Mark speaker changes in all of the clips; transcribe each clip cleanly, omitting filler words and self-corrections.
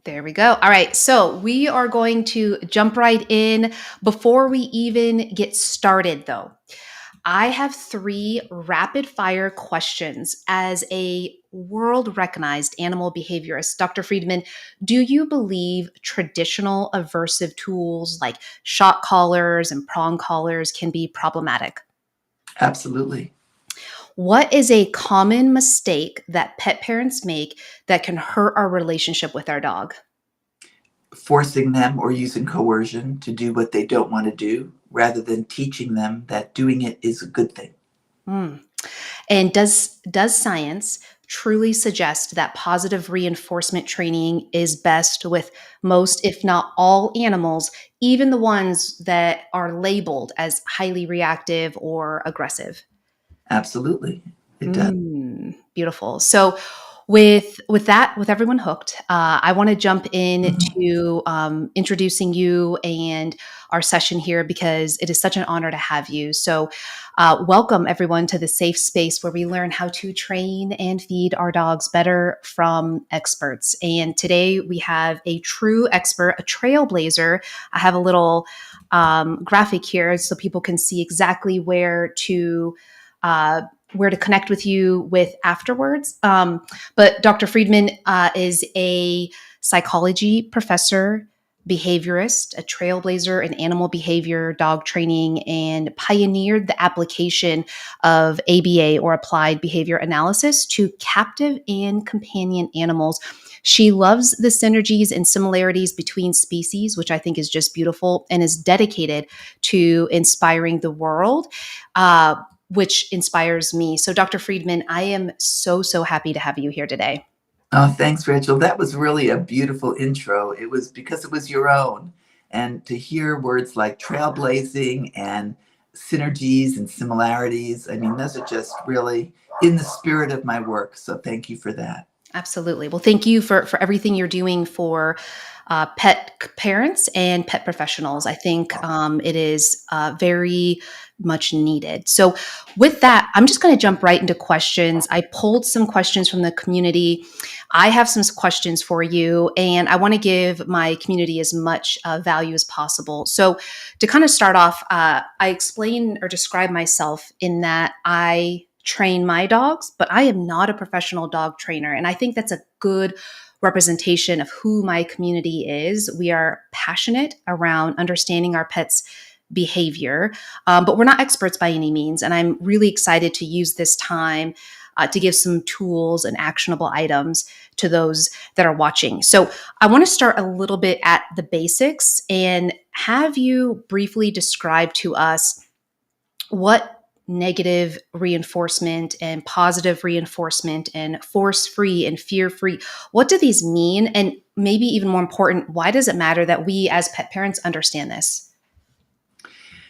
Speaker 1: There we go. All right. So we are going to jump right in. Before we even get started, though, I have 3 rapid fire questions. As a world recognized animal behaviorist, Dr. Friedman, do you believe traditional aversive tools like shock collars and prong collars can be problematic?
Speaker 2: Absolutely.
Speaker 1: What is a common mistake that pet parents make that can hurt our relationship with our dog?
Speaker 2: Forcing them or using coercion to do what they don't want to do rather than teaching them that doing it is a good thing.
Speaker 1: Hmm. And does science truly suggest that positive reinforcement training is best with most, if not all, animals, even the ones that are labeled as highly reactive or aggressive?
Speaker 2: Absolutely. It does.
Speaker 1: Beautiful. So with everyone hooked, I want to jump into introducing you and our session here because it is such an honor to have you. So welcome everyone to the safe space where we learn how to train and feed our dogs better from experts. And today we have a true expert, a trailblazer. I have a little graphic here so people can see exactly uh, where to connect with you with afterwards. But Dr. Friedman is a psychology professor, behaviorist, a trailblazer in animal behavior, dog training, and pioneered the application of ABA or applied behavior analysis to captive and companion animals. She loves the synergies and similarities between species, which I think is just beautiful, and is dedicated to inspiring the world. Which inspires me. So, Dr. Friedman, I am so happy to have you here today.
Speaker 2: Oh, thanks, Rachel. That was really a beautiful intro. It was because it was your own. And to hear words like trailblazing and synergies and similarities, I mean, those are just really in the spirit of my work. So thank you for that.
Speaker 1: Absolutely. Well, thank you for everything you're doing for pet parents and pet professionals. I think it is very much needed. So, with that, I'm just going to jump right into questions. I pulled some questions from the community. I have some questions for you, and I want to give my community as much value as possible. So, to kind of start off, I explain or describe myself in that I train my dogs, but I am not a professional dog trainer. And I think that's a good representation of who my community is. We are passionate around understanding our pets' behavior, but we're not experts by any means. And I'm really excited to use this time to give some tools and actionable items to those that are watching. So I want to start a little bit at the basics and have you briefly describe to us what negative reinforcement and positive reinforcement and force free and fear free, what do these mean? And maybe even more important, why does it matter that we as pet parents understand this?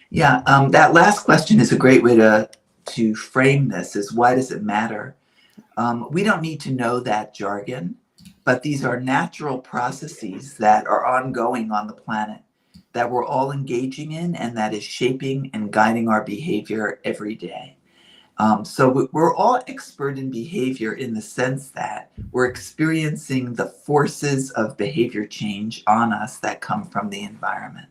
Speaker 2: Yeah, that last question is a great way to frame this is why does it matter? We don't need to know that jargon, but these are natural processes that are ongoing on the planet that we're all engaging in and that is shaping and guiding our behavior every day. So we're all expert in behavior in the sense that we're experiencing the forces of behavior change on us that come from the environment.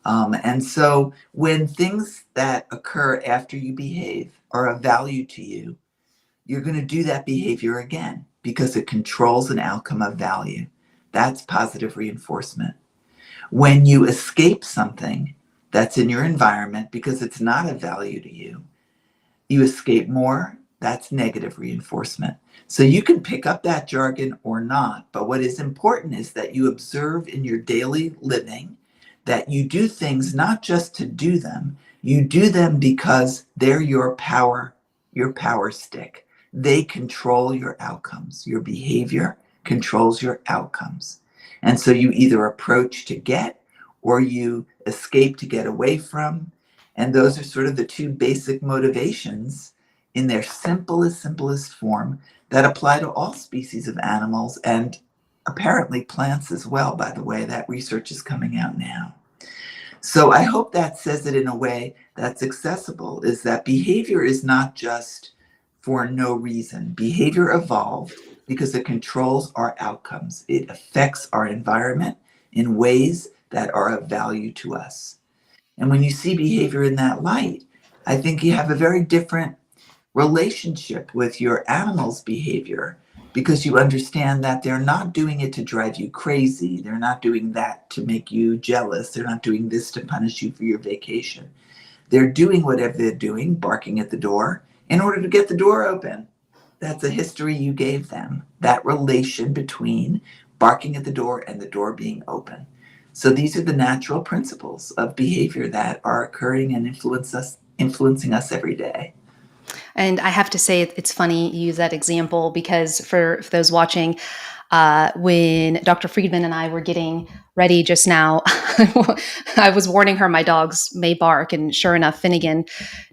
Speaker 2: And so when things that occur after you behave are of value to you, you're going to do that behavior again because it controls an outcome of value. That's positive reinforcement. When you escape something that's in your environment because it's not of value to you, you escape more, that's negative reinforcement. So you can pick up that jargon or not, but what is important is that you observe in your daily living that you do things not just to do them, you do them because they're your power stick. They control your outcomes. Your behavior controls your outcomes. And so you either approach to get or you escape to get away from. And those are sort of the two basic motivations in their simplest form that apply to all species of animals and apparently plants as well, by the way. That research is coming out now. So I hope that says it in a way that's accessible, is that behavior is not just for no reason. Behavior evolved because it controls our outcomes. It affects our environment in ways that are of value to us. And when you see behavior in that light, I think you have a very different relationship with your animal's behavior because you understand that they're not doing it to drive you crazy. They're not doing that to make you jealous. They're not doing this to punish you for your vacation. They're doing whatever they're doing, barking at the door, in order to get the door open. That's a history you gave them, that relation between barking at the door and the door being open. So these are the natural principles of behavior that are occurring and influencing us every day.
Speaker 1: And I have to say, it's funny you use that example because for those watching, when Dr. Friedman and I were getting ready just now, I was warning her my dogs may bark, and sure enough, Finnegan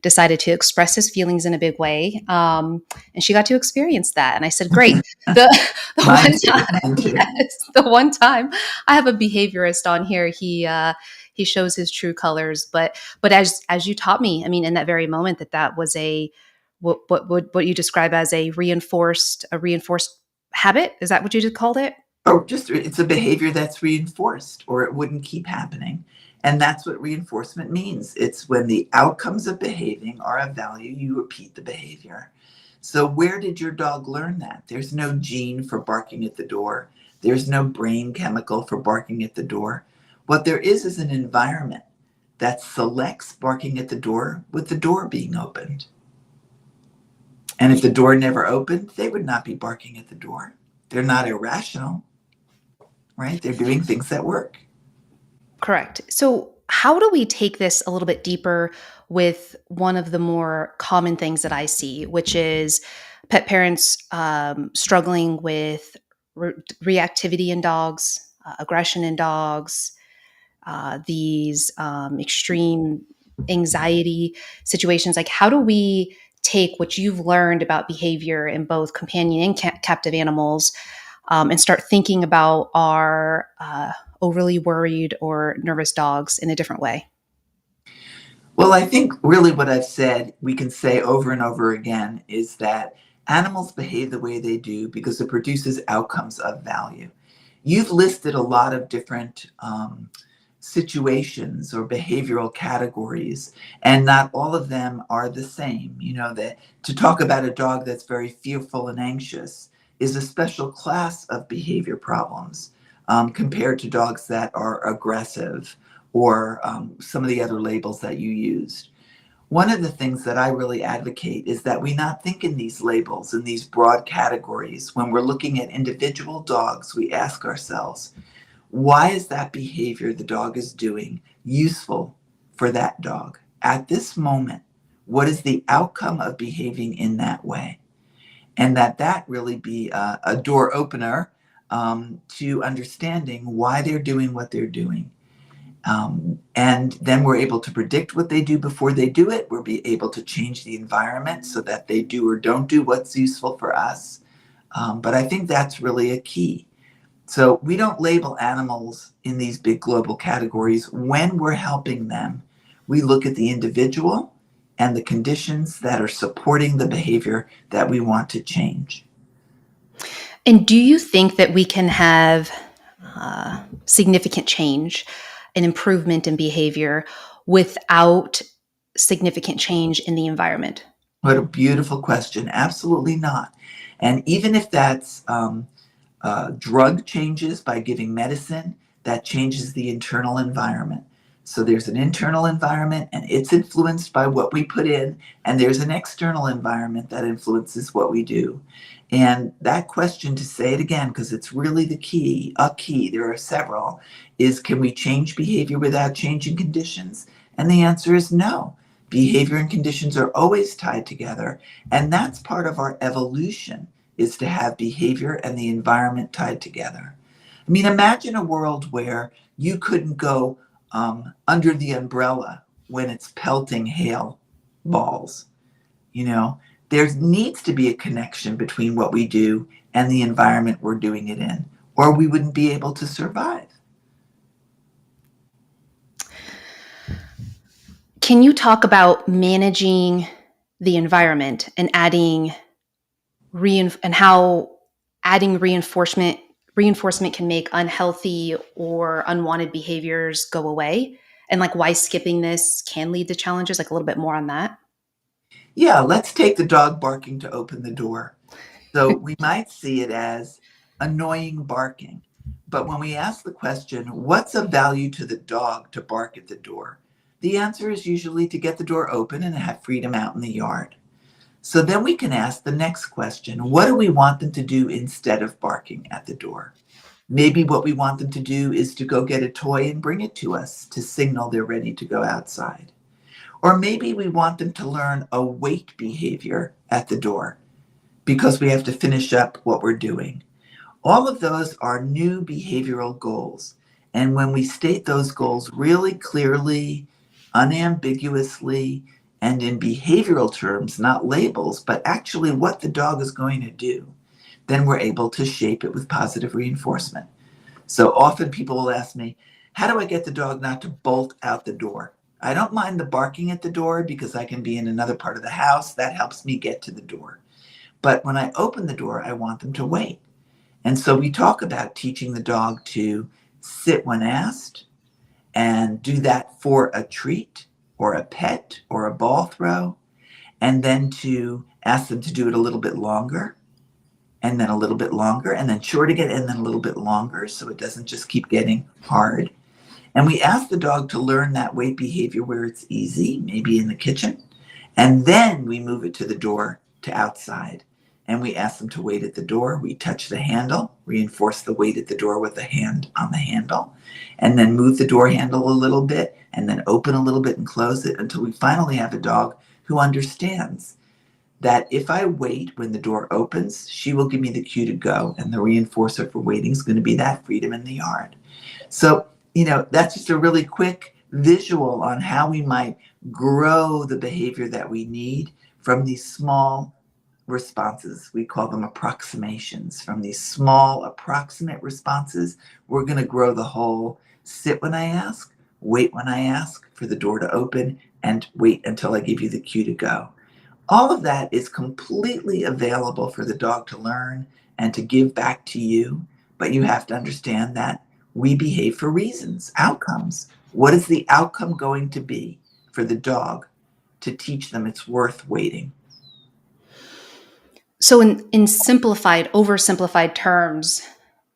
Speaker 1: decided to express his feelings in a big way, and she got to experience that. And I said, "Great." The the
Speaker 2: Mine
Speaker 1: one
Speaker 2: too,
Speaker 1: time,
Speaker 2: mine too.
Speaker 1: yes, the one time I have a behaviorist on here, he shows his true colors. But as you taught me, I mean, in that very moment, that was a what you describe as a reinforced habit. Is that what you just called it?
Speaker 2: Or just it's a behavior that's reinforced, or it wouldn't keep happening. And that's what reinforcement means. It's when the outcomes of behaving are of value, you repeat the behavior. So, where did your dog learn that? There's no gene for barking at the door, there's no brain chemical for barking at the door. What there is an environment that selects barking at the door with the door being opened. And if the door never opened, they would not be barking at the door. They're not irrational, right? They're doing things that work.
Speaker 1: Correct. So, how do we take this a little bit deeper with one of the more common things that I see, which is pet parents struggling with reactivity in dogs, aggression in dogs, these extreme anxiety situations? Like, how do we take what you've learned about behavior in both companion and captive animals and start thinking about our overly worried or nervous dogs in a different way?
Speaker 2: Well, I think really what I've said, we can say over and over again, is that animals behave the way they do because it produces outcomes of value. You've listed a lot of different situations or behavioral categories, and not all of them are the same. You know, that to talk about a dog that's very fearful and anxious is a special class of behavior problems compared to dogs that are aggressive or some of the other labels that you used. One of the things that I really advocate is that we not think in these labels, in these broad categories. When we're looking at individual dogs, we ask ourselves, why is that behavior the dog is doing useful for that dog? At this moment, what is the outcome of behaving in that way? And that really be a door opener to understanding why they're doing what they're doing. And then we're able to predict what they do before they do it. We'll be able to change the environment so that they do or don't do what's useful for us. But I think that's really a key. So we don't label animals in these big global categories. When we're helping them, we look at the individual and the conditions that are supporting the behavior that we want to change.
Speaker 1: And do you think that we can have significant change and improvement in behavior without significant change in the environment?
Speaker 2: What a beautiful question. Absolutely not. And even if that's drug changes by giving medicine, that changes the internal environment. So there's an internal environment and it's influenced by what we put in, and there's an external environment that influences what we do. And that question, to say it again, because it's really the key, a key, there are several, is can we change behavior without changing conditions? And the answer is no. Behavior and conditions are always tied together, and that's part of our evolution, is to have behavior and the environment tied together. I mean, imagine a world where you couldn't go under the umbrella when it's pelting hail balls. You know, There needs to be a connection between what we do and the environment we're doing it in, or we wouldn't be able to survive.
Speaker 1: Can you talk about managing the environment and and how adding reinforcement can make unhealthy or unwanted behaviors go away, and like why skipping this can lead to challenges, like a little bit more on that?
Speaker 2: Yeah, let's take the dog barking to open the door. So we might see it as annoying barking. But when we ask the question, what's of value to the dog to bark at the door? The answer is usually to get the door open and have freedom out in the yard. So then we can ask the next question, what do we want them to do instead of barking at the door? Maybe what we want them to do is to go get a toy and bring it to us to signal they're ready to go outside. Or maybe we want them to learn a wait behavior at the door because we have to finish up what we're doing. All of those are new behavioral goals. And when we state those goals really clearly, unambiguously, and in behavioral terms, not labels, but actually what the dog is going to do, then we're able to shape it with positive reinforcement. So often people will ask me, how do I get the dog not to bolt out the door? I don't mind the barking at the door because I can be in another part of the house. That helps me get to the door. But when I open the door, I want them to wait. And so we talk about teaching the dog to sit when asked and do that for a treat or a pet or a ball throw, and then to ask them to do it a little bit longer and then a little bit longer and then short again and then a little bit longer so it doesn't just keep getting hard. And we ask the dog to learn that wait behavior where it's easy, maybe in the kitchen, and then we move it to the door to outside. And we ask them to wait at the door. We touch the handle, reinforce the wait at the door with the hand on the handle, and then move the door handle a little bit, and then open a little bit and close it until we finally have a dog who understands that if I wait when the door opens, she will give me the cue to go. And the reinforcer for waiting is going to be that freedom in the yard. So, that's just a really quick visual on how we might grow the behavior that we need from these small responses. We call them approximations. From these small approximate responses, we're going to grow the whole sit when I ask, wait when I ask for the door to open, and wait until I give you the cue to go. All of that is completely available for the dog to learn and to give back to you, but you have to understand that we behave for reasons, outcomes. What is the outcome going to be for the dog to teach them it's worth waiting?
Speaker 1: So in simplified, oversimplified terms,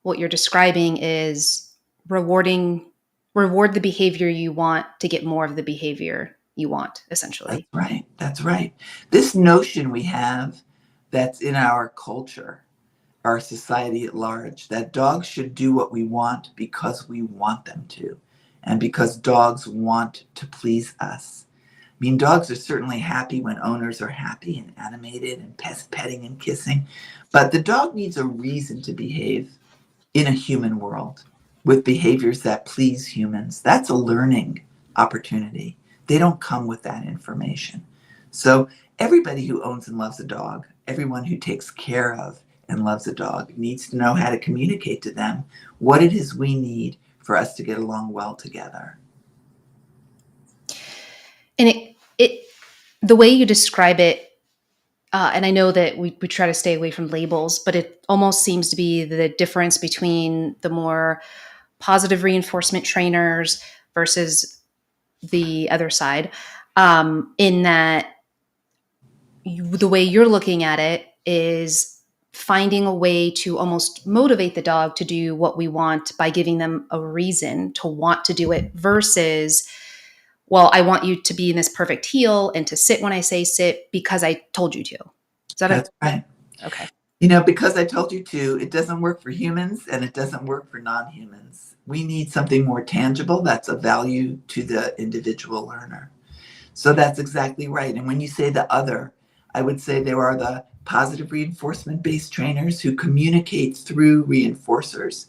Speaker 1: what you're describing is reward the behavior you want to get more of the behavior you want,
Speaker 2: That's
Speaker 1: essentially.
Speaker 2: right. That's right. This notion we have that's in our culture, our society at large, that dogs should do what we want because we want them to, and because dogs want to please us. I mean, dogs are certainly happy when owners are happy and animated and petting and kissing, but the dog needs a reason to behave in a human world with behaviors that please humans. That's a learning opportunity. They don't come with that information. So, everybody who owns and loves a dog, everyone who takes care of and loves a dog, needs to know how to communicate to them what it is we need for us to get along well together.
Speaker 1: And it the way you describe it, and I know that we try to stay away from labels, but it almost seems to be the difference between the more positive reinforcement trainers versus the other side, in that the way you're looking at it is finding a way to almost motivate the dog to do what we want by giving them a reason to want to do it versus, well, I want you to be in this perfect heel and to sit when I say sit because I told you to. Is that
Speaker 2: That's right.
Speaker 1: okay?
Speaker 2: Because I told you to, it doesn't work for humans and it doesn't work for non humans. We need something more tangible that's of value to the individual learner. So that's exactly right. And when you say the other, I would say there are the positive reinforcement based trainers who communicate through reinforcers,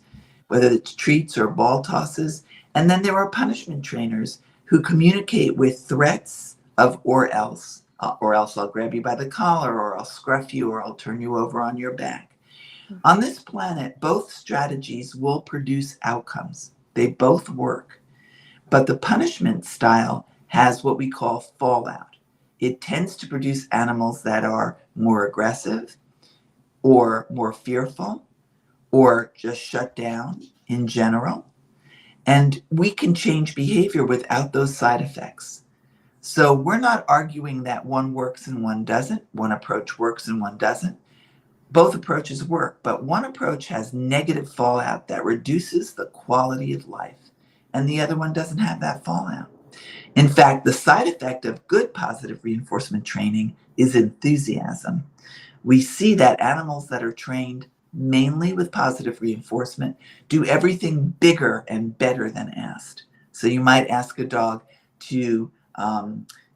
Speaker 2: whether it's treats or ball tosses. And then there are punishment trainers who communicate with threats of or else or else I'll grab you by the collar, or I'll scruff you, or I'll turn you over on your back. On this planet, both strategies will produce outcomes. They both work. But the punishment style has what we call fallout. It tends to produce animals that are more aggressive or more fearful or just shut down in general. And we can change behavior without those side effects. So we're not arguing that one works and one doesn't, one approach works and one doesn't. Both approaches work, but one approach has negative fallout that reduces the quality of life, and the other one doesn't have that fallout. In fact, the side effect of good positive reinforcement training is enthusiasm. We see that animals that are trained mainly with positive reinforcement do everything bigger and better than asked. So you might ask a dog to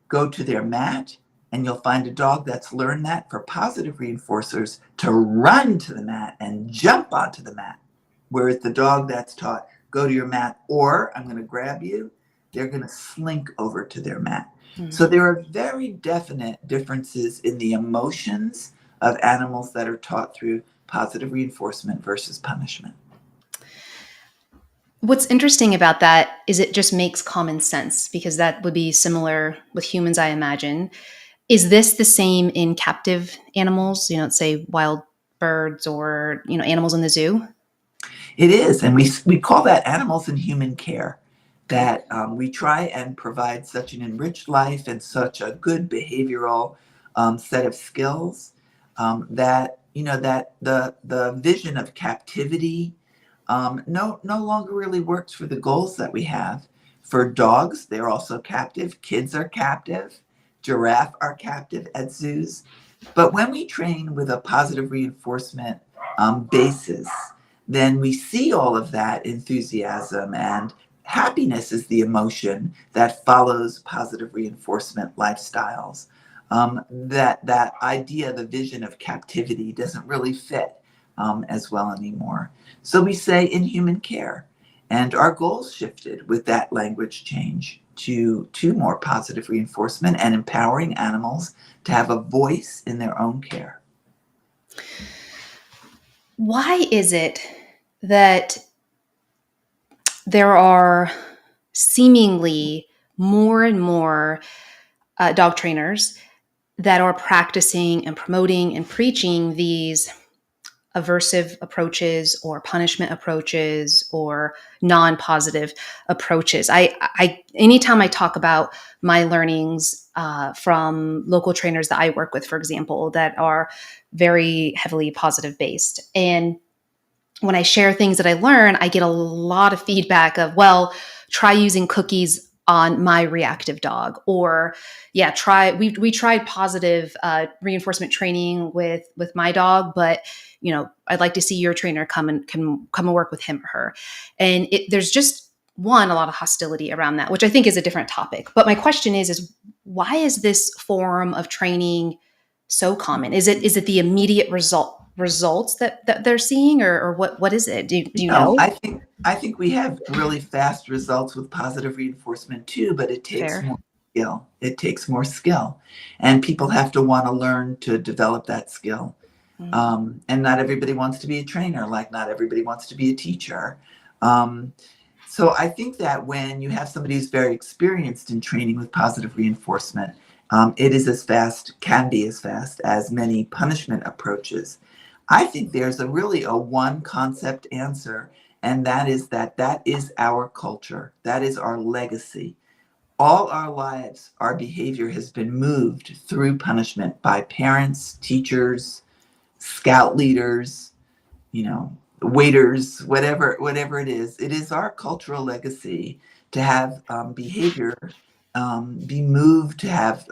Speaker 2: go to their mat, and you'll find a dog that's learned that for positive reinforcers to run to the mat and jump onto the mat. Whereas the dog that's taught, go to your mat or I'm going to grab you, they're going to slink over to their mat. Mm-hmm. So there are very definite differences in the emotions of animals that are taught through positive reinforcement versus punishment.
Speaker 1: What's interesting about that is it just makes common sense, because that would be similar with humans, I imagine. Is this the same in captive animals, let's say wild birds or, animals in the zoo?
Speaker 2: It is. And we call that animals in human care, that we try and provide such an enriched life and such a good behavioral set of skills that, that the vision of captivity no longer really works for the goals that we have. For dogs, they're also captive. Kids are captive. Giraffe are captive at zoos. But when we train with a positive reinforcement basis, then we see all of that enthusiasm, and happiness is the emotion that follows positive reinforcement lifestyles. That idea, the vision of captivity, doesn't really fit as well anymore. So we say in human care, and our goals shifted with that language change to more positive reinforcement and empowering animals to have a voice in their own care.
Speaker 1: Why is it that there are seemingly more and more dog trainers that are practicing and promoting and preaching these aversive approaches or punishment approaches or non-positive approaches? Anytime I talk about my learnings from local trainers that I work with, for example, that are very heavily positive based, and when I share things that I learn, I get a lot of feedback of, well, try using cookies on my reactive dog, or we tried positive reinforcement training with my dog, but I'd like to see your trainer come and work with him or her. And there's just a lot of hostility around that, which I think is a different topic. But my question is why is this form of training so common? Is it the immediate results that they're seeing, or what is it? Do you know?
Speaker 2: I think we have really fast results with positive reinforcement too, but it takes
Speaker 1: Fair.
Speaker 2: more skill. It takes more skill, and people have to want to learn to develop that skill. Mm-hmm. And not everybody wants to be a trainer, like not everybody wants to be a teacher. So I think that when you have somebody who's very experienced in training with positive reinforcement, it is can be as fast as many punishment approaches. I think there's a one concept answer, and that is our culture. That is our legacy. All our lives, our behavior has been moved through punishment by parents, teachers, scout leaders, waiters, whatever it is. It is our cultural legacy to have behavior be moved, to have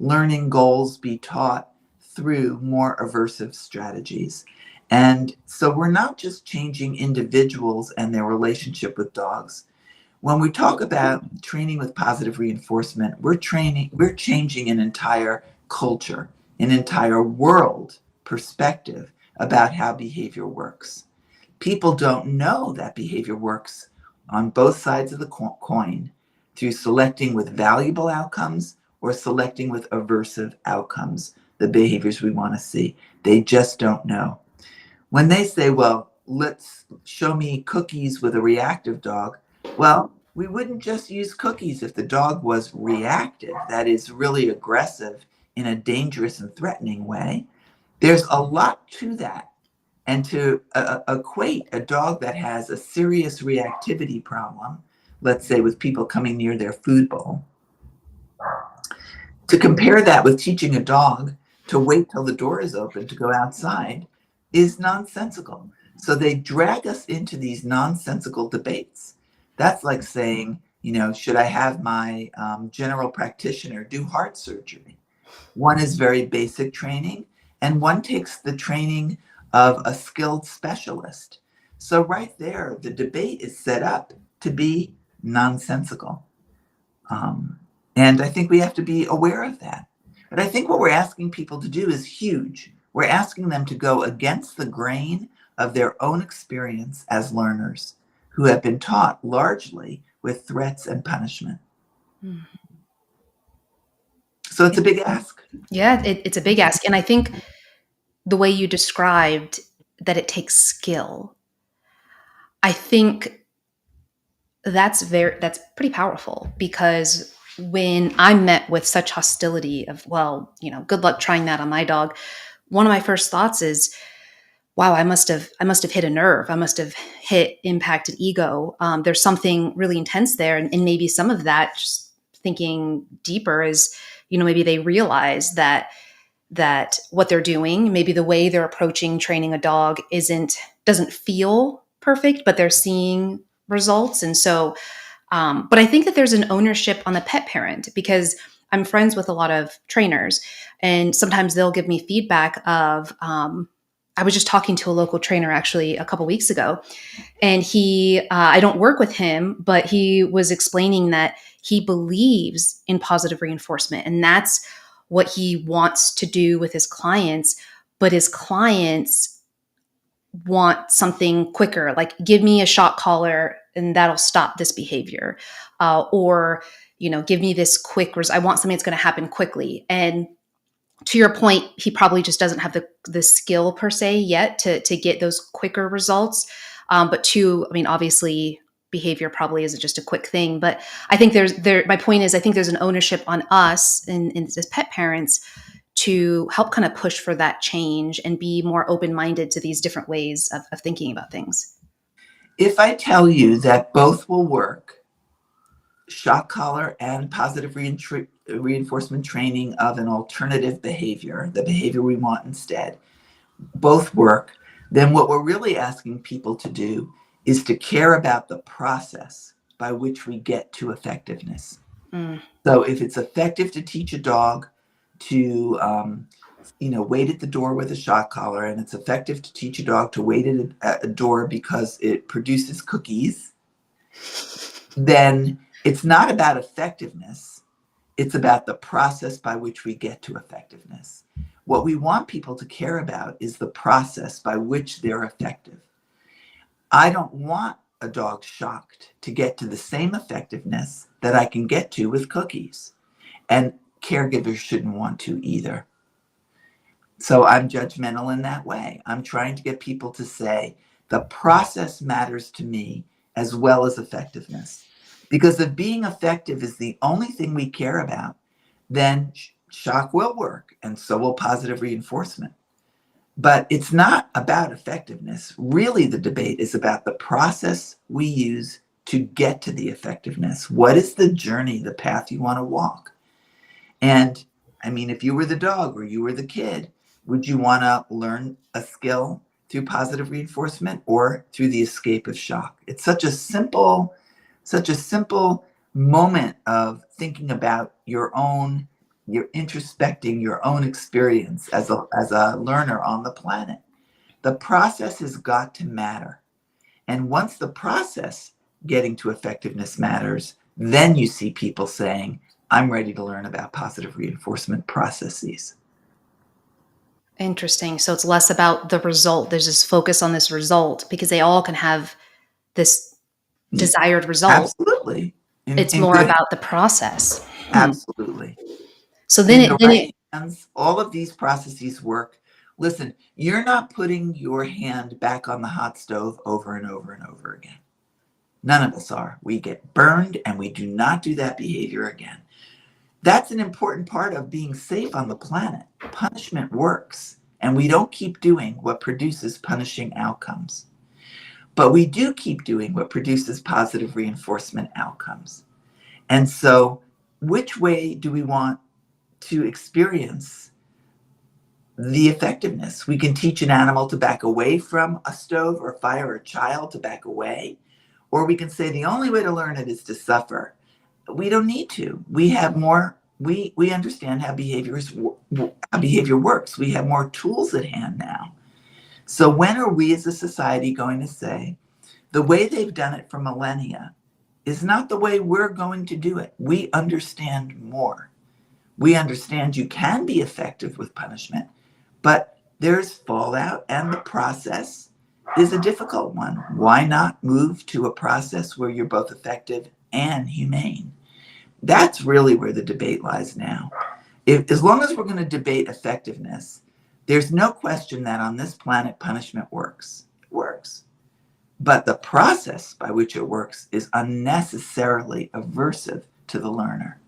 Speaker 2: learning goals be taught through more aversive strategies. And so we're not just changing individuals and their relationship with dogs. When we talk about training with positive reinforcement, we're changing an entire culture, an entire world perspective about how behavior works. People don't know that behavior works on both sides of the coin through selecting with valuable outcomes or selecting with aversive outcomes, the behaviors we want to see. They just don't know. When they say, well, let's show me cookies with a reactive dog, well, we wouldn't just use cookies if the dog was reactive, that is, really aggressive in a dangerous and threatening way. There's a lot to that. And to equate a dog that has a serious reactivity problem, let's say with people coming near their food bowl, to compare that with teaching a dog to wait till the door is open to go outside is nonsensical. So they drag us into these nonsensical debates. That's like saying, should I have my general practitioner do heart surgery? One is very basic training, and one takes the training of a skilled specialist. So right there, the debate is set up to be nonsensical. And I think we have to be aware of that. But I think what we're asking people to do is huge. We're asking them to go against the grain of their own experience as learners who have been taught largely with threats and punishment. Mm. So it's a big ask.
Speaker 1: Yeah, it's a big ask. And I think the way you described that it takes skill, I think that's pretty powerful, because when I'm met with such hostility of, well, good luck trying that on my dog, one of my first thoughts is, wow, I must have hit a nerve. I must have impacted ego. There's something really intense there. And maybe some of that, just thinking deeper, is, maybe they realize that what they're doing, maybe the way they're approaching training a dog doesn't feel perfect, but they're seeing results. And so, but I think that there's an ownership on the pet parent, because I'm friends with a lot of trainers, and sometimes they'll give me feedback of, I was just talking to a local trainer actually a couple weeks ago, and I don't work with him, but he was explaining that he believes in positive reinforcement, and that's what he wants to do with his clients. But his clients want something quicker, like, give me a shock collar and that'll stop this behavior, or give me this quick I want something that's going to happen quickly. And to your point, he probably just doesn't have the skill per se yet to get those quicker results. But obviously behavior probably isn't just a quick thing. But I think my point is, I think there's an ownership on us as pet parents to help kind of push for that change and be more open-minded to these different ways of thinking about things.
Speaker 2: If I tell you that both will work, shock collar and positive reinforcement training of an alternative behavior, the behavior we want instead, both work, then what we're really asking people to do is to care about the process by which we get to effectiveness. Mm. So if it's effective to teach a dog to wait at the door with a shock collar, and it's effective to teach a dog to wait at a door because it produces cookies, then it's not about effectiveness. It's about the process by which we get to effectiveness. What we want people to care about is the process by which they're effective. I don't want a dog shocked to get to the same effectiveness that I can get to with cookies. And caregivers shouldn't want to either. So I'm judgmental in that way. I'm trying to get people to say the process matters to me as well as effectiveness. Because if being effective is the only thing we care about, then shock will work, and so will positive reinforcement. But it's not about effectiveness. Really, the debate is about the process we use to get to the effectiveness. What is the journey, the path you want to walk? And if you were the dog or you were the kid, would you want to learn a skill through positive reinforcement or through the escape of shock? It's such a simple moment of thinking about you're introspecting your own experience as a learner on the planet. The process has got to matter. And once the process getting to effectiveness matters, then you see people saying, I'm ready to learn about positive reinforcement processes.
Speaker 1: Interesting. So it's less about the result. There's this focus on this result because they all can have this desired result.
Speaker 2: Absolutely.
Speaker 1: It's more about the process.
Speaker 2: Absolutely.
Speaker 1: So
Speaker 2: In the right hands, all of these processes work. Listen, you're not putting your hand back on the hot stove over and over and over again. None of us are. We get burned and we do not do that behavior again. That's an important part of being safe on the planet. Punishment works, and we don't keep doing what produces punishing outcomes. But we do keep doing what produces positive reinforcement outcomes. And so, which way do we want to experience the effectiveness? We can teach an animal to back away from a stove or fire, or a child to back away, or we can say the only way to learn it is to suffer. We don't need to. We have more. We understand how behavior works. We have more tools at hand now. So when are we as a society going to say the way they've done it for millennia is not the way we're going to do it? We understand more. We understand you can be effective with punishment, but there's fallout, and the process is a difficult one. Why not move to a process where you're both effective and humane? That's really where the debate lies now. As long as we're going to debate effectiveness, there's no question that on this planet punishment works. It works. But the process by which it works is unnecessarily aversive to the learner,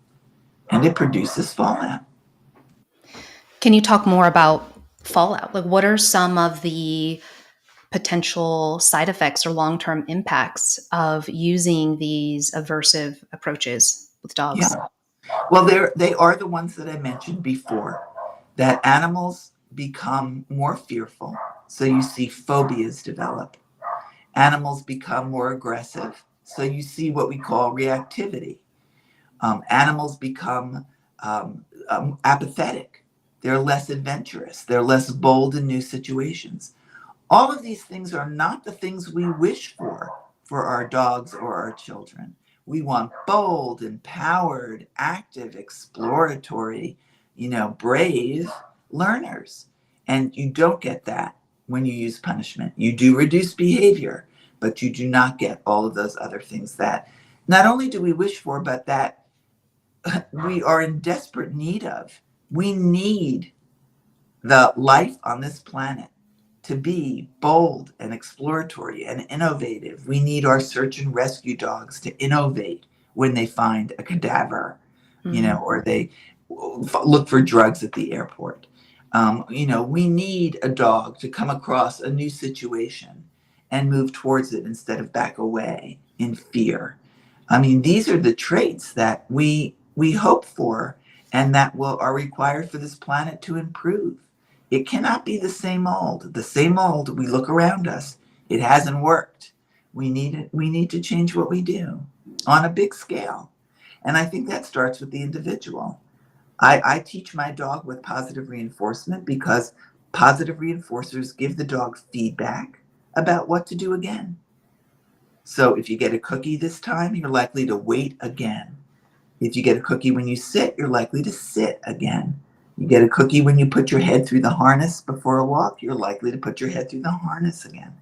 Speaker 2: and it produces fallout.
Speaker 1: Can you talk more about fallout? Like, what are some of the potential side effects or long-term impacts of using these aversive approaches with dogs?
Speaker 2: Yeah. Well, they are the ones that I mentioned before, that animals become more fearful. So you see phobias develop. Animals become more aggressive. So you see what we call reactivity. Animals become apathetic. They're less adventurous. They're less bold in new situations. All of these things are not the things we wish for our dogs or our children. We want bold, empowered, active, exploratory, brave learners. And you don't get that when you use punishment. You do reduce behavior, but you do not get all of those other things that not only do we wish for, but that we are in desperate need of. We need the life on this planet to be bold and exploratory and innovative. We need our search and rescue dogs to innovate when they find a cadaver, or they look for drugs at the airport. We need a dog to come across a new situation and move towards it instead of back away in fear. I mean, these are the traits that we hope for and that are required for this planet to improve. It cannot be the same old. The same old, we look around us. It hasn't worked. We need to change what we do on a big scale. And I think that starts with the individual. I teach my dog with positive reinforcement because positive reinforcers give the dog feedback about what to do again. So if you get a cookie this time, you're likely to wait again. If you get a cookie when you sit, you're likely to sit again. You get a cookie when you put your head through the harness before a walk, you're likely to put your head through the harness again.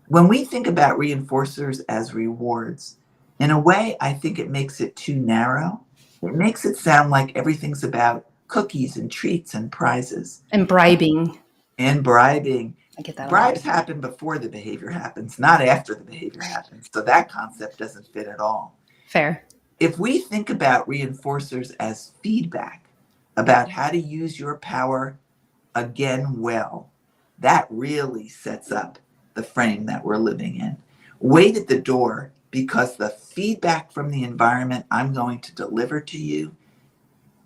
Speaker 2: When we think about reinforcers as rewards, in a way, I think it makes it too narrow. It makes it sound like everything's about cookies and treats and prizes.
Speaker 1: And bribing.
Speaker 2: And bribing.
Speaker 1: I get that a lot.
Speaker 2: Bribes happen before the behavior happens, not after the behavior happens. So that concept doesn't fit at all.
Speaker 1: Fair.
Speaker 2: If we think about reinforcers as feedback about how to use your power again well, that really sets up the frame that we're living in. Wait at the door, because the feedback from the environment I'm going to deliver to you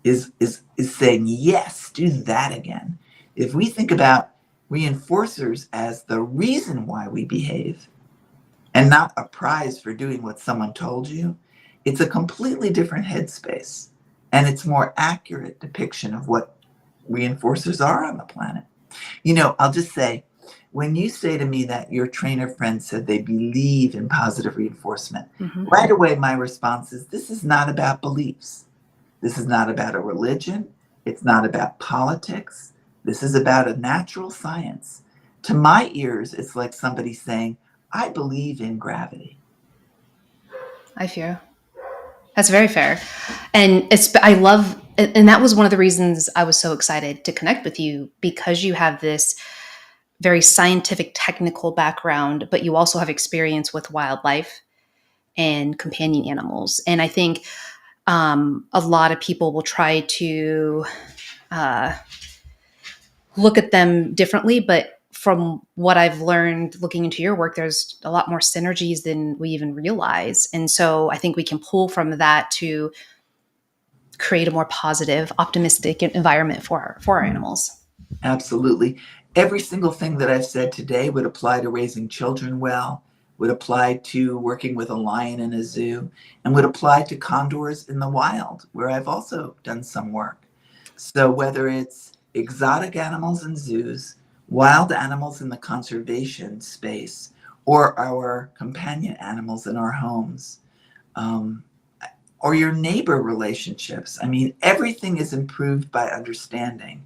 Speaker 2: is saying, yes, do that again. If we think about reinforcers as the reason why we behave and not a prize for doing what someone told you, it's a completely different headspace, and it's more accurate depiction of what reinforcers are on the planet. I'll just say, when you say to me that your trainer friend said they believe in positive reinforcement, right away my response is, this is not about beliefs. This is not about a religion. It's not about politics. This is about a natural science. To my ears, it's like somebody saying, I believe in gravity.
Speaker 1: I fear. That's very fair. And I love And that was one of the reasons I was so excited to connect with you, because you have this very scientific, technical background, but you also have experience with wildlife and companion animals. And I think a lot of people will try to uh, look at them differently, but from what I've learned looking into your work, there's a lot more synergies than we even realize. And so I think we can pull from that to create a more positive, optimistic environment for our animals.
Speaker 2: Absolutely. Every single thing that I've said today would apply to raising children well, would apply to working with a lion in a zoo, and would apply to condors in the wild, where I've also done some work. So whether it's exotic animals in zoos, wild animals in the conservation space, or our companion animals in our homes, um, or your neighbor relationships. I mean, everything is improved by understanding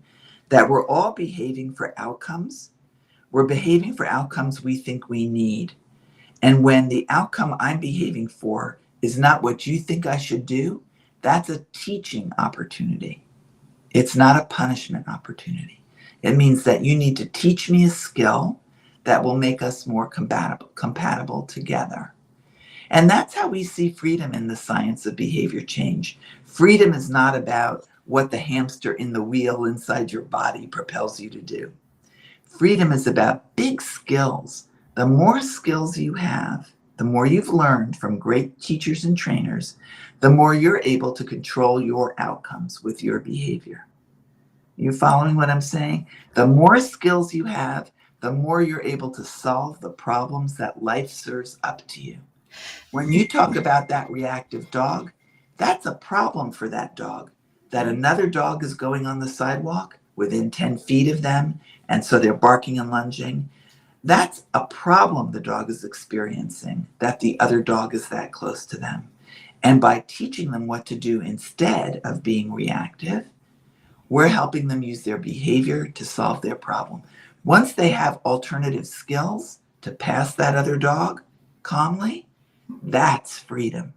Speaker 2: that we're all behaving for outcomes. We're behaving for outcomes we think we need. And when the outcome I'm behaving for is not what you think I should do, that's a teaching opportunity. It's not a punishment opportunity. It means that you need to teach me a skill that will make us more compatible together. And that's how we see freedom in the science of behavior change. Freedom is not about what the hamster in the wheel inside your body propels you to do. Freedom is about big skills. The more skills you have, the more you've learned from great teachers and trainers, the more you're able to control your outcomes with your behavior. You following what I'm saying? The more skills you have, the more you're able to solve the problems that life serves up to you. When you talk about that reactive dog, that's a problem for that dog. That another dog is going on the sidewalk within 10 feet of them, and so they're barking and lunging. That's a problem the dog is experiencing, that the other dog is that close to them. And by teaching them what to do instead of being reactive, we're helping them use their behavior to solve their problem. Once they have alternative skills to pass that other dog calmly, that's freedom.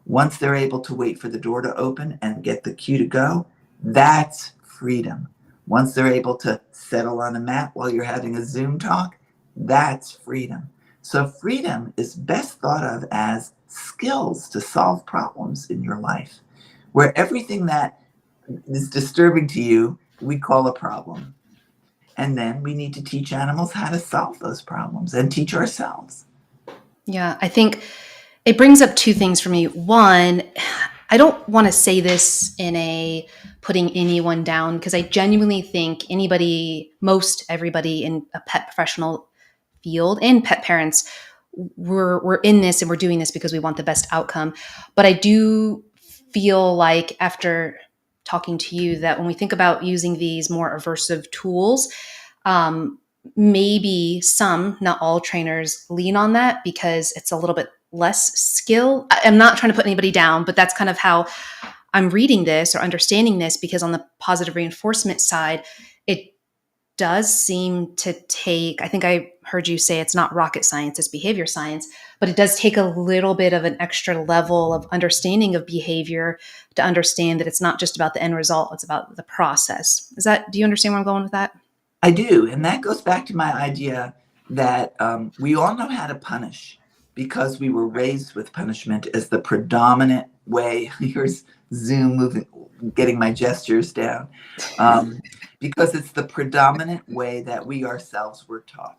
Speaker 2: Once they're able to wait for the door to open and get the cue to go, that's freedom. Once they're able to settle on a mat while you're having a Zoom talk, that's freedom. So freedom is best thought of as skills to solve problems in your life, where everything that is disturbing to you, we call a problem. And then we need to teach animals how to solve those problems and teach ourselves.
Speaker 1: Yeah, I think it brings up two things for me. One, I don't want to say this in a putting anyone down, because I genuinely think anybody, most everybody in a pet professional field and pet parents, we're in this and we're doing this because we want the best outcome. But I do feel like, after talking to you, that when we think about using these more aversive tools, um, maybe some, not all trainers lean on that because it's a little bit less skill. I'm not trying to put anybody down, but that's kind of how I'm reading this or understanding this, because on the positive reinforcement side, it does seem to take, I think I heard you say it's not rocket science, it's behavior science, but it does take a little bit of an extra level of understanding of behavior to understand that it's not just about the end result, it's about the process. Do you understand where I'm going with that?
Speaker 2: I do. And that goes back to my idea that we all know how to punish because we were raised with punishment as the predominant way. Here's Zoom moving, getting my gestures down. Because it's the predominant way that we ourselves were taught.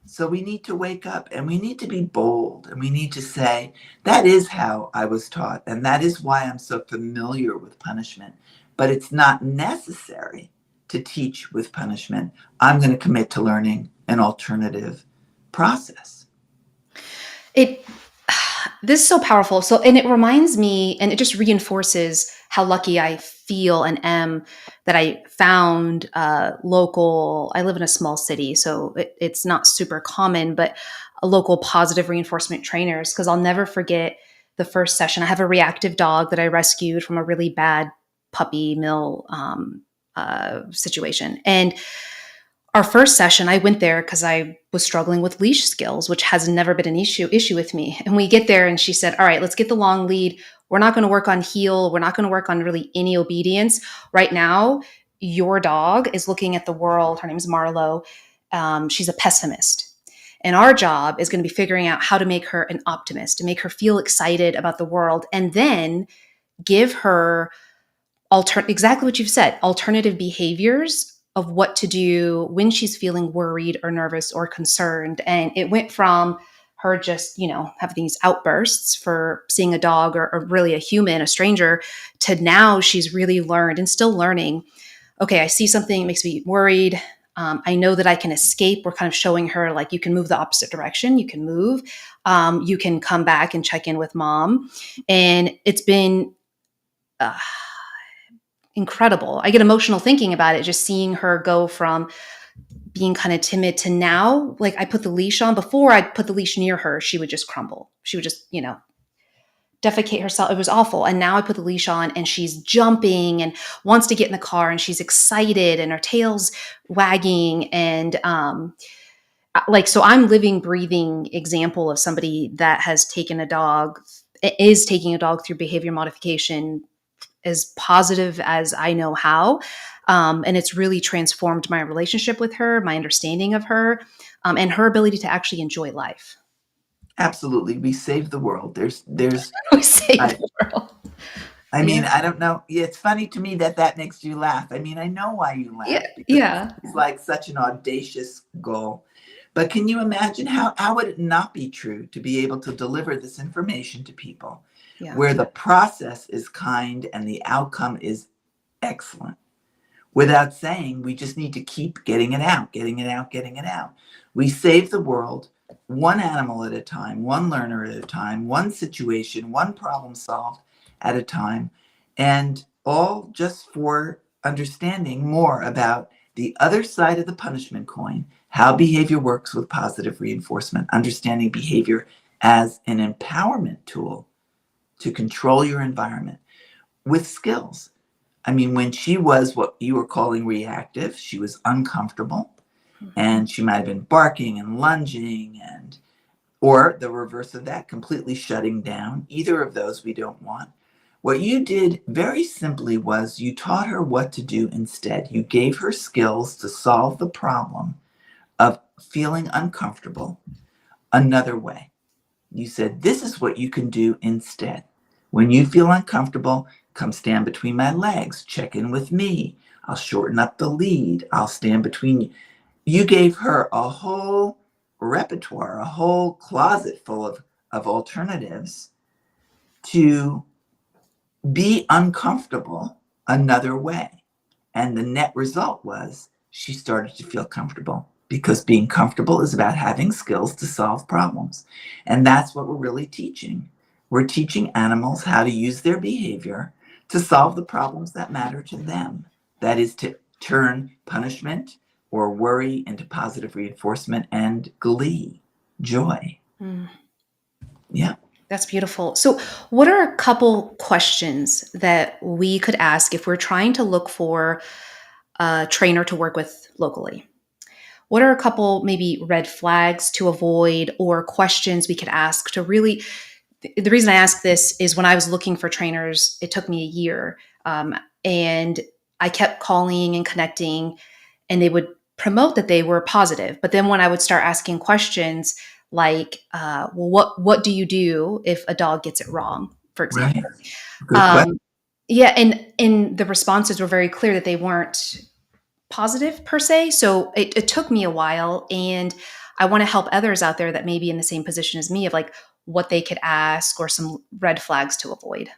Speaker 2: So we need to wake up and we need to be bold and we need to say, that is how I was taught. And that is why I'm so familiar with punishment. But it's not necessary to teach with punishment. I'm going to commit to learning an alternative process.
Speaker 1: It This is so powerful. So, and it reminds me, and it just reinforces how lucky I feel and am that I found local. I live in a small city, so it's not super common, but a local positive reinforcement trainers. Because I'll never forget the first session. I have a reactive dog that I rescued from a really bad puppy mill situation, and our first session, I went there because I was struggling with leash skills, which has never been an issue with me. And we get there and she said, all right, let's get the long lead. We're not going to work on heel. We're not going to work on really any obedience. Right now, your dog is looking at the world. Her name's Marlo. She's a pessimist. And our job is going to be figuring out how to make her an optimist, to make her feel excited about the world, and then give her exactly what you've said, alternative behaviors of what to do when she's feeling worried or nervous or concerned. And it went from her just, having these outbursts for seeing a dog or really a human, a stranger, to now she's really learned and still learning. Okay, I see something, it makes me worried. I know that I can escape. We're kind of showing her, like, you can move the opposite direction. You can move. You can come back and check in with mom. And it's been incredible. I get emotional thinking about it, just seeing her go from being kind of timid to now, like, I put the leash on. Before I put the leash near her, she would just crumble. She would just, defecate herself. It was awful. And now I put the leash on and she's jumping and wants to get in the car and she's excited and her tail's wagging. And so I'm living, breathing example of somebody that has is taking a dog through behavior modification as positive as I know how. And it's really transformed my relationship with her, my understanding of her, and her ability to actually enjoy life.
Speaker 2: Absolutely. We save the world. There's,
Speaker 1: We save
Speaker 2: I,
Speaker 1: the world.
Speaker 2: I mean,
Speaker 1: Yeah.
Speaker 2: I don't know. It's funny to me that makes you laugh. I mean, I know why you
Speaker 1: Yeah.
Speaker 2: laugh because
Speaker 1: Yeah.
Speaker 2: it's like such an audacious goal. But can you imagine how would it not be true to be able to deliver this information to people
Speaker 1: Yeah.
Speaker 2: where the process is kind and the outcome is excellent? Without saying, we just need to keep getting it out, getting it out, getting it out. We save the world one animal at a time, one learner at a time, one situation, one problem solved at a time, and all just for understanding more about the other side of the punishment coin, how behavior works with positive reinforcement, understanding behavior as an empowerment tool to control your environment with skills. I mean, when she was what you were calling reactive, she was uncomfortable and she might have been barking and lunging or the reverse of that, completely shutting down. Either of those we don't want. What you did very simply was you taught her what to do instead. You gave her skills to solve the problem of feeling uncomfortable another way. You said, this is what you can do instead. When you feel uncomfortable, come stand between my legs, check in with me. I'll shorten up the lead. I'll stand between you. You gave her a whole repertoire, a whole closet full of alternatives to be uncomfortable another way. And the net result was she started to feel comfortable because being comfortable is about having skills to solve problems. And that's what we're really teaching. We're teaching animals how to use their behavior to solve the problems that matter to them. That is to turn punishment or worry into positive reinforcement and glee, joy.
Speaker 1: Mm.
Speaker 2: Yeah.
Speaker 1: That's beautiful. So, what are a couple questions that we could ask if we're trying to look for a trainer to work with locally? What are a couple maybe red flags to avoid or questions we could ask to really? The reason I ask this is when I was looking for trainers, it took me a year. And I kept calling and connecting, and they would promote that they were positive. But then when I would start asking questions like, well, what do you do if a dog gets it wrong, for
Speaker 2: Right.
Speaker 1: example?
Speaker 2: Good question.
Speaker 1: Yeah, and the responses were very clear that they weren't positive per se. So it took me a while, and I want to help others out there that may be in the same position as me of like what they could ask or some red flags to avoid.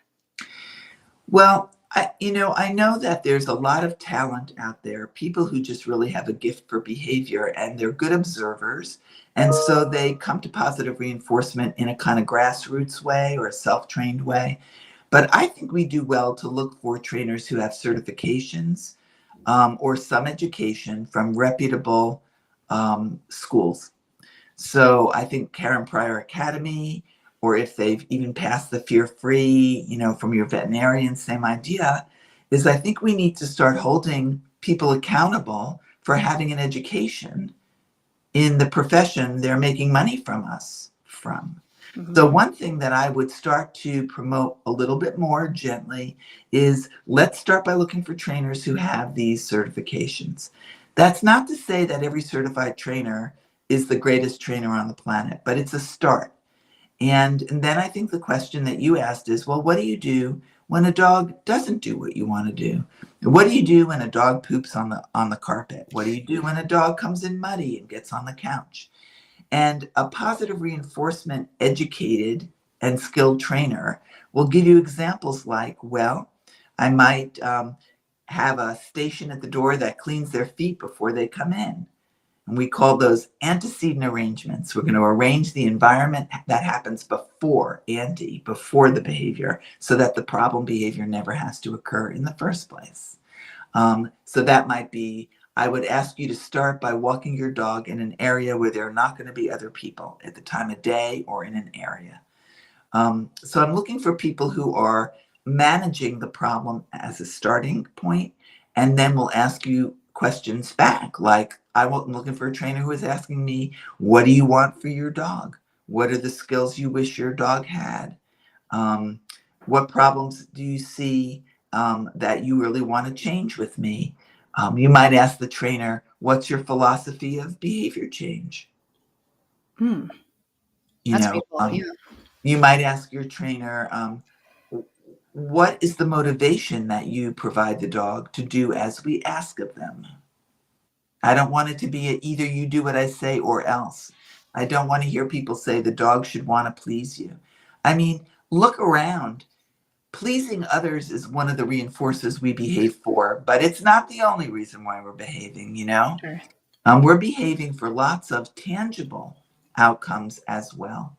Speaker 2: Well, I know that there's a lot of talent out there, people who just really have a gift for behavior and they're good observers. And so they come to positive reinforcement in a kind of grassroots way or a self-trained way. But I think we do well to look for trainers who have certifications or some education from reputable schools. So I think Karen Pryor Academy, or if they've even passed the fear free, from your veterinarian, same idea, is I think we need to start holding people accountable for having an education in the profession they're making money from us from.
Speaker 1: Mhm.
Speaker 2: So one thing that I would start to promote a little bit more gently is let's start by looking for trainers who have these certifications. That's not to say that every certified trainer is the greatest trainer on the planet, but it's a start. And then I think the question that you asked is, well, what do you do when a dog doesn't do what you want to do? What do you do when a dog poops on the carpet? What do you do when a dog comes in muddy and gets on the couch? And a positive reinforcement educated and skilled trainer will give you examples like, well, I might have a station at the door that cleans their feet before they come in. And we call those antecedent arrangements. We're going to arrange the environment that happens before the behavior, so that the problem behavior never has to occur in the first place. So that might be, I would ask you to start by walking your dog in an area where there are not going to be other people at the time of day or in an area. So I'm looking for people who are managing the problem as a starting point, and then we'll ask you questions back. Like I'm looking for a trainer who is asking me, what do you want for your dog? What are the skills you wish your dog had? Um, what problems do you see that you really want to change with me? You might ask the trainer, what's your philosophy of behavior change?
Speaker 1: Mm,
Speaker 2: You
Speaker 1: that's
Speaker 2: know,
Speaker 1: beautiful. Yeah.
Speaker 2: you might ask your trainer, what is the motivation that you provide the dog to do as we ask of them? I don't want it to be either you do what I say or else. I don't want to hear people say the dog should want to please you. I mean, look around. Pleasing others is one of the reinforcers we behave for, but it's not the only reason why we're behaving, you know?
Speaker 1: Sure.
Speaker 2: We're behaving for lots of tangible outcomes as well.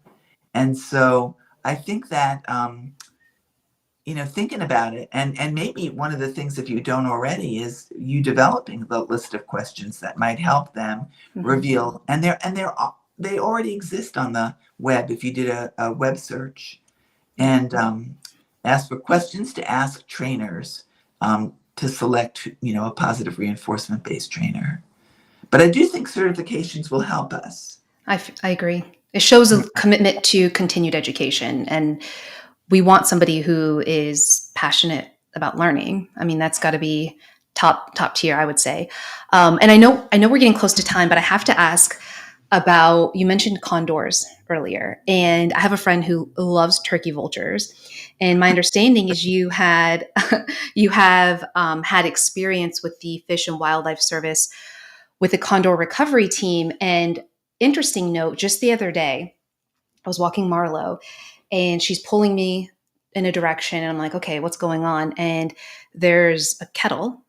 Speaker 2: And so I think that, thinking about it, and maybe one of the things, if you don't already, is you developing the list of questions that might help them
Speaker 1: Mhm.
Speaker 2: reveal, they already exist on the web if you did a web search,
Speaker 1: Yeah.
Speaker 2: and ask for questions to ask trainers to select, a positive reinforcement based trainer. But I do think certifications will help us.
Speaker 1: I agree. It shows a commitment to continued education, and we want somebody who is passionate about learning. I mean, that's got to be top tier, I would say. And I know we're getting close to time, but I have to ask about, you mentioned condors earlier, and I have a friend who loves turkey vultures, and my understanding is you have had experience with the Fish and Wildlife Service with the condor recovery team. And interesting note, just the other day I was walking Marlo, and she's pulling me in a direction, and I'm like, okay, what's going on? And there's a kettle.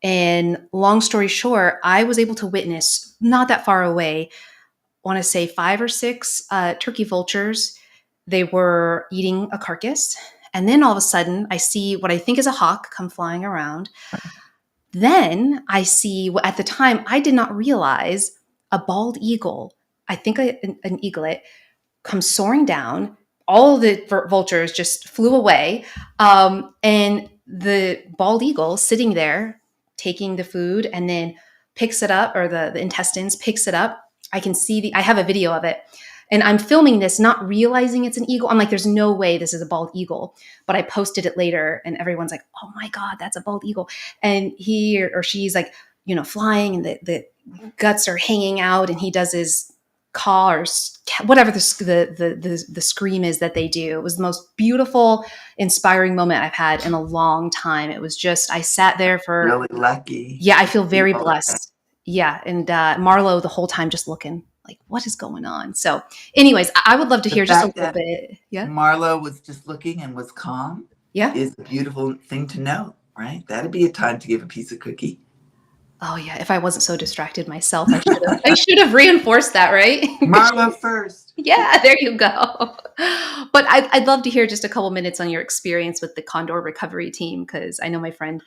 Speaker 1: And long story short, I was able to witness, not that far away, I want to say 5 or 6 turkey vultures. They were eating a carcass. And then all of a sudden, I see what I think is a hawk come flying around. Then I see, at the time, I did not realize a bald eagle, I think an eaglet, comes soaring down. All of the vultures just flew away. And the bald eagle sitting there taking the food and then picks it up, or the intestines, picks it up. I have a video of it. And I'm filming this, not realizing it's an eagle. I'm like, there's no way this is a bald eagle. But I posted it later, and everyone's like, oh my God, that's a bald eagle. And he or she's like, flying, and the guts are hanging out, and he does his caw or whatever the scream is that they do. It was the most beautiful, inspiring moment I've had in a long time. It was just, I sat there for,
Speaker 2: Really lucky.
Speaker 1: yeah, I feel
Speaker 2: You
Speaker 1: very
Speaker 2: know,
Speaker 1: blessed. Yeah. And Marlo the whole time just looking like, what is going on? So anyways, I would love to
Speaker 2: the
Speaker 1: hear just a
Speaker 2: fact
Speaker 1: little
Speaker 2: that
Speaker 1: bit. Yeah.
Speaker 2: Marlo was just looking and was calm
Speaker 1: Yeah.
Speaker 2: is a beautiful thing to know, right? That'd be a time to give a piece of cookie.
Speaker 1: Oh yeah. If I wasn't so distracted myself, I should have reinforced that, right?
Speaker 2: Marlo first.
Speaker 1: Yeah, there you go. But I'd love to hear just a couple minutes on your experience with the Condor recovery team, because I know my friend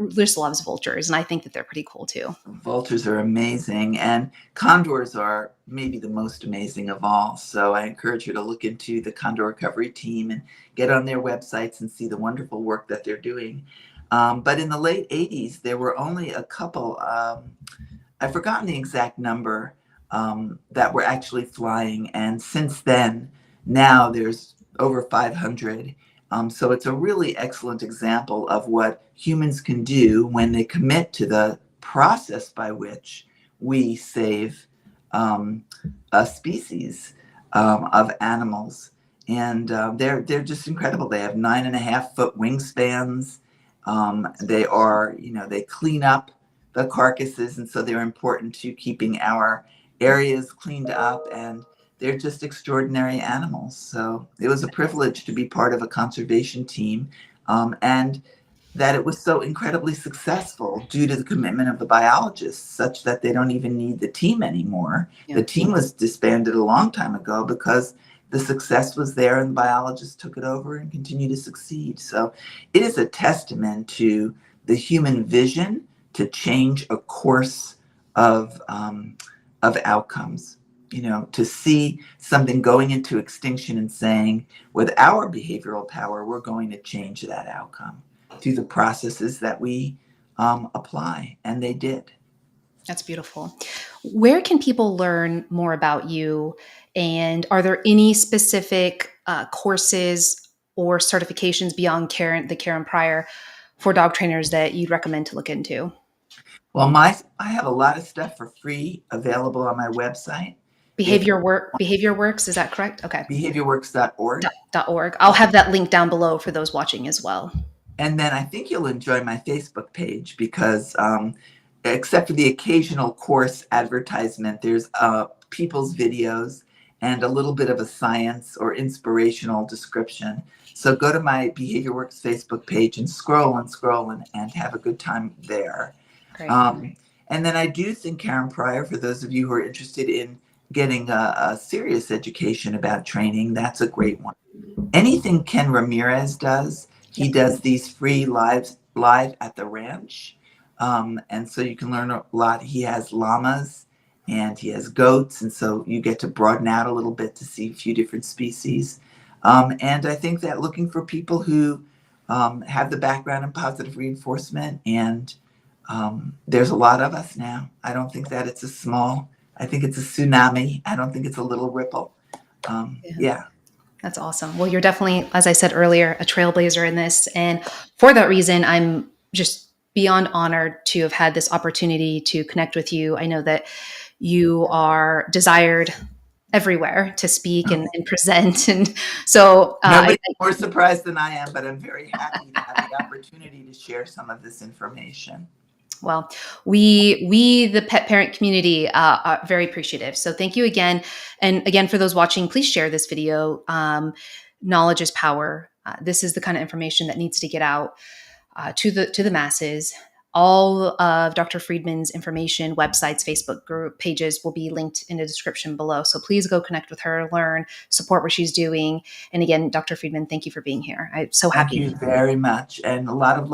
Speaker 1: just loves vultures, and I think that they're pretty cool too.
Speaker 2: Vultures are amazing, and condors are maybe the most amazing of all. So I encourage you to look into the Condor Recovery Team and get on their websites and see the wonderful work that they're doing. But in the late 80s, there were only a couple, I've forgotten the exact number, that were actually flying. And since then, now there's over 500. So it's a really excellent example of what humans can do when they commit to the process by which we save a species of animals. And they're just incredible. They have 9.5 foot wingspans. They are, they clean up the carcasses, and so they're important to keeping our areas cleaned up, and they're just extraordinary animals. So it was a privilege to be part of a conservation team, and that it was so incredibly successful due to the commitment of the biologists, such that they don't even need the team anymore.
Speaker 1: Yeah.
Speaker 2: The team was disbanded a long time ago because the success was there and the biologists took it over and continue to succeed. So it is a testament to the human vision to change a course of outcomes. To see something going into extinction and saying, with our behavioral power, we're going to change that outcome through the processes that we apply, and they did.
Speaker 1: That's beautiful. Where can people learn more about you? And are there any specific courses or certifications beyond the care and prior for dog trainers that you'd recommend to look into?
Speaker 2: Well, I have a lot of stuff for free available on my website. If
Speaker 1: Behavior Works, is that correct? Okay.
Speaker 2: behaviorworks.org.
Speaker 1: .org. I'll have that link down below for those watching as well.
Speaker 2: And then I think you'll enjoy my Facebook page because, except for the occasional course advertisement, there's people's videos and a little bit of a science or inspirational description. So go to my Behavior Works Facebook page and scroll and have a good time there.
Speaker 1: Great.
Speaker 2: And then I do think Karen Pryor, for those of you who are interested in getting a serious education about training, that's a great one. Anything Ken Ramirez does, he does these free live at the ranch. And so you can learn a lot. He has llamas and he has goats. And so you get to broaden out a little bit to see a few different species. And I think that looking for people who have the background in positive reinforcement, and there's a lot of us now. I don't think that it's I think it's a tsunami. I don't think it's a little ripple. Yeah.
Speaker 1: That's awesome. Well, you're definitely, as I said earlier, a trailblazer in this. And for that reason, I'm just beyond honored to have had this opportunity to connect with you. I know that you are desired everywhere to speak and present. And so
Speaker 2: nobody's more surprised than I am, but I'm very happy to have the opportunity to share some of this information.
Speaker 1: Well, we the pet parent community are very appreciative. So thank you again. And again, for those watching, please share this video. Knowledge is power. This is the kind of information that needs to get out to the masses. All of Dr. Friedman's information, websites, Facebook group pages will be linked in the description below. So please go connect with her, learn, support what she's doing. And again, Dr. Friedman, thank you for being here. I'm so happy.
Speaker 2: Thank you very much. And a lot of love.